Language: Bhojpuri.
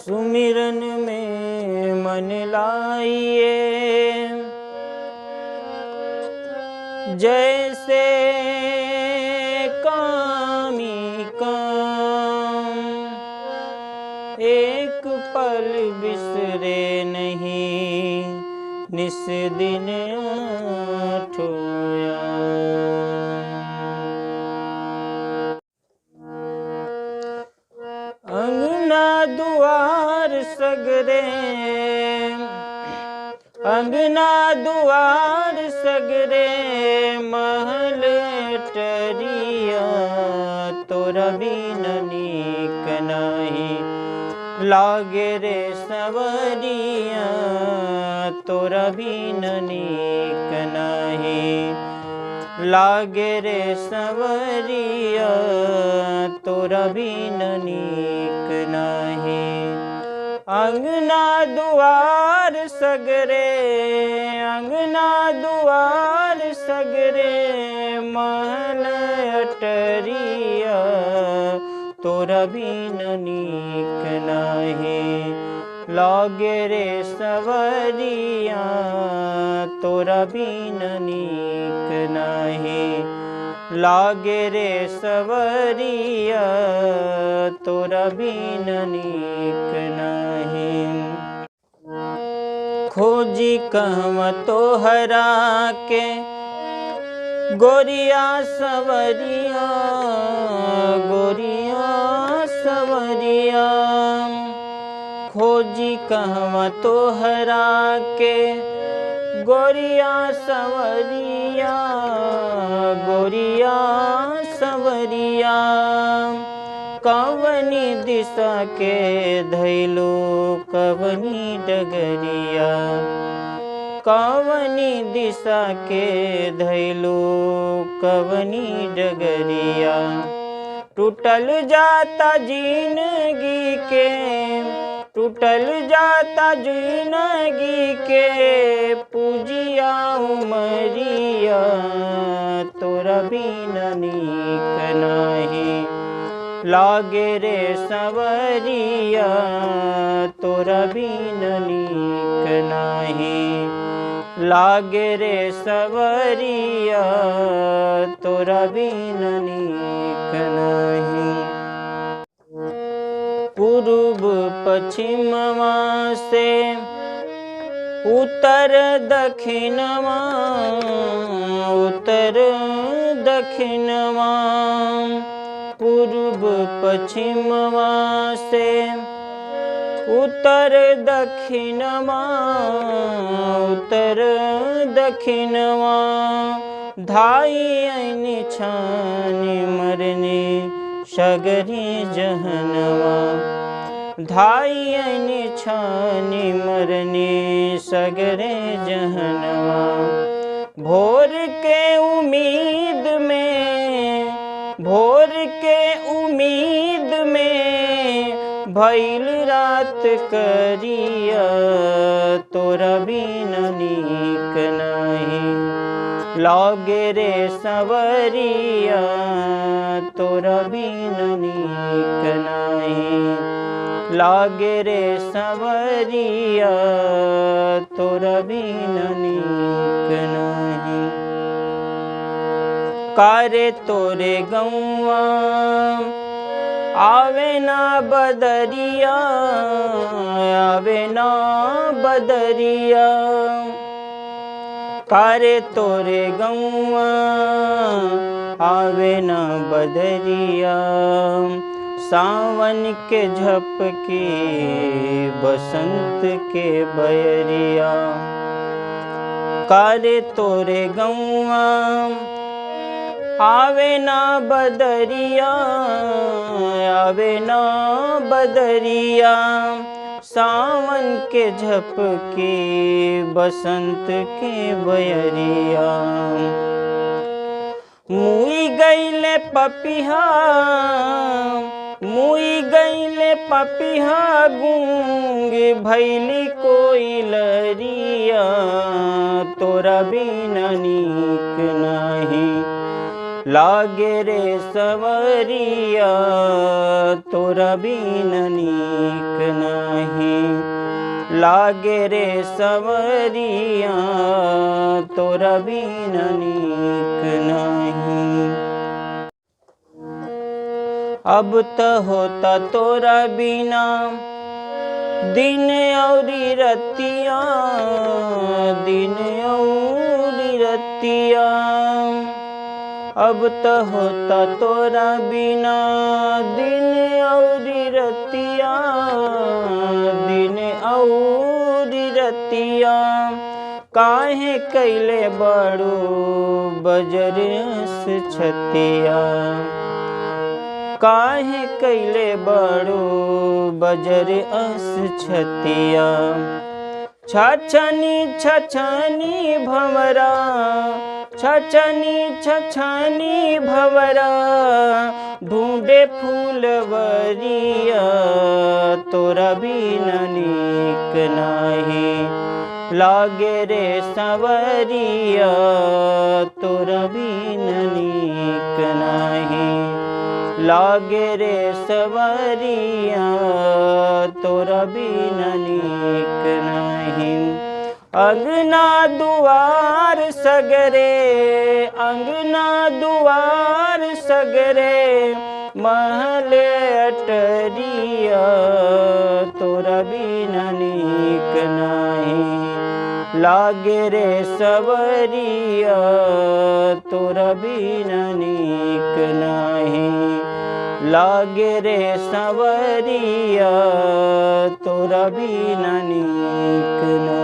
सुमिरन में मन लाइए। जैसे कामी काम एक पल बिसरे नहीं, निस दिन ठोया। अंगना दुआर सगरे, अंगना दुआर सगरे महल टरिया। तोरा बिन नीक नहीं लागे रे सवरिया। तोरा बिन नीक नहीं लागे रे सवरिया। तोरा बिन नीक नहीं। अंगना दुआर सगरे, अंगना दुआर सगरे महल अटरिया। तोरा बिन नीक नहीं लागे रे सवरिया। तोरा बिन नीक नहीं लागे रे सवरिया। तोरा बिन नीक नहीं। खोजी कहवा तोहरा के गोरिया सवरिया। गोरिया सवरिया खोजी कहवा तोहरा के गोरिया सवरिया। गोरिया सवरिया कवनी दिशा के धैलो कवनी डगरिया। कवनी दिशा के धैलो कवनी डगरिया। टूटल जाता जिंदगी के, टूटल जाता जिंदगी के पूजिया उमरिया। तोरा बिन नीक नहीं लागे रे सवरिया। तोरा बिन नीक नहीं लागे रे सवरिया। तोरा बिन नीक नहीं। पूर्व पश्चिमवा से उत्तर दक्षिणवा, उत्तर दक्षिणवा पूर्व पश्चिमवा से उत्तर दक्षिणवा। उत्तर दक्षिणवा धाई ऐनी छानी मरने सगरी जहनवा। धाई ऐनी छानी मरने सगरे जहनवा। भोर के उम्मीद में, भोर के उम्मीद में भइल रात करिया। तोरा बिन नीक नहीं लागे रे सवरिया। तोरा बिन नीक नहीं लागे रे सवरिया। तोरा बिन नीक नहीं। कारे तोरे गौआ आवे ना बदरिया। आवे ना बदरिया कारे तोरे गौआ आवे ना बदरिया। सावन के झपकी बसंत के बयरिया। कारे तोरे गौआ आवे ना बदरिया। आवे ना बदरिया सावन के झपकी बसंत के बयरिया। मुई गईले पपिहा, मुई गईले पपिहा गूंग भैली कोई लरिया। तोरा बिना नीक नहीं लागे रे सवरिया तोरा बिन नीक नहीं। लागे रे सवरिया तोरा बिन नीक नहीं। अब त होता तोरा बिना दिन औरी रतिया, दिन औरी रतिया। अब त होता तोरा बिना दिन औरी रतिया, दिन औरी रतिया। काहे कैले बड़ो बजरस छतिया, काहे कैले बड़ो बजर अस छतिया। छछनी छछनी भंवरा, छछनी छछनी भंवरा, ढूंढे फूलवरिया तोरा बिन नीक नहीं। लागे रे सवरिया तोरा बिन नीक नहीं। लागे रे सवरिया तोरा बिन नीक नहीं। अंगना दुआर सगरे, अंगना दुआर सगरे, महल अटरिया तोरा बिन नीक नहीं। लागे रे सवरिया तोरा बिन नीक नहीं। लागे रे सवरिया तोरा बिन नीक नहीं।